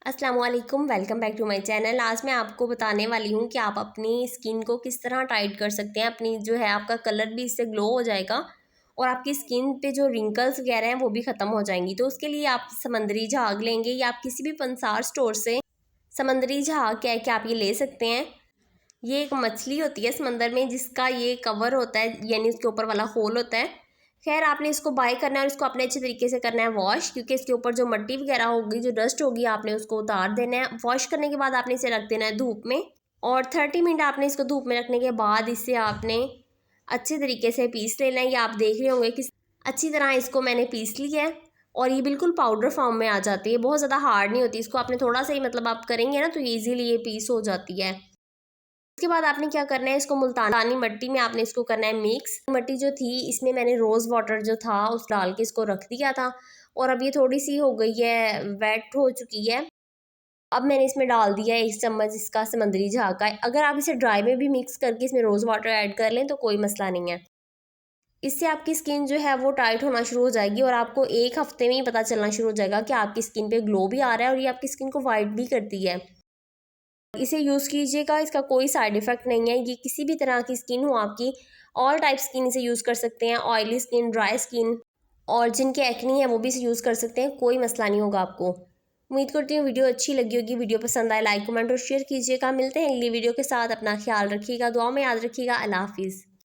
अस्सलाम वालेकुम, welcome back to my channel. आज मैं आपको बताने वाली हूँ कि आप अपनी स्किन को किस तरह टाइट कर सकते हैं। अपनी जो है आपका कलर भी इससे ग्लो हो जाएगा और आपकी स्किन पे जो रिंकल्स वगैरह हैं वो भी ख़त्म हो जाएंगी। तो उसके लिए आप समंदरी झाग लेंगे या आप किसी भी पंसार स्टोर से समंदरी झाग कह के आप ये ले सकते हैं। ये एक मछली होती है समंदर में जिसका ये कवर होता है, यानी उसके ऊपर वाला होल होता है। खैर आपने इसको बाय करना है और इसको अपने अच्छे तरीके से करना है वॉश, क्योंकि इसके ऊपर जो मट्टी वगैरह होगी, जो डस्ट होगी, आपने उसको उतार देना है। वॉश करने के बाद आपने इसे रख देना है धूप में और 30 मिनट आपने इसको धूप में रखने के बाद इसे आपने अच्छे तरीके से पीस लेना है। ये आप देख रहे होंगे कि अच्छी तरह इसको मैंने पीस लिया है और ये बिल्कुल पाउडर फॉर्म में आ जाती है, बहुत ज़्यादा हार्ड नहीं होती। इसको आपने थोड़ा सा ही मतलब आप करेंगे ना तो ईजिली ये पीस हो जाती है। उसके बाद आपने क्या करना है, इसको मुल्तानी मट्टी में आपने इसको करना है मिक्स। मट्टी जो थी इसमें मैंने रोज़ वाटर जो था उस डाल के इसको रख दिया था और अब ये थोड़ी सी हो गई है, वेट हो चुकी है। अब मैंने इसमें डाल दिया है 1 चम्मच इसका समंदरी झाग का। अगर आप इसे ड्राई में भी मिक्स करके इसमें रोज़ वाटर ऐड कर लें तो कोई मसला नहीं है। इससे आपकी स्किन जो है वो टाइट होना शुरू हो जाएगी और आपको 1 हफ्ते में ही पता चलना शुरू हो जाएगा कि आपकी स्किन पे ग्लो भी आ रहा है और ये आपकी स्किन को वाइट भी करती है। इसे यूज़ कीजिएगा, इसका कोई साइड इफ़ेक्ट नहीं है। ये किसी भी तरह की स्किन हो आपकी, ऑल टाइप स्किन इसे यूज़ कर सकते हैं। ऑयली स्किन, ड्राई स्किन और जिनके एक्नी है वो भी इसे यूज़ कर सकते हैं, कोई मसला नहीं होगा आपको। उम्मीद करती हूँ वीडियो अच्छी लगी होगी। वीडियो पसंद आए लाइक कमेंट और शेयर कीजिएगा। मिलते हैं अगली वीडियो के साथ। अपना ख्याल रखिएगा, दुआ में याद रखिएगा। अल्लाह हाफिज़।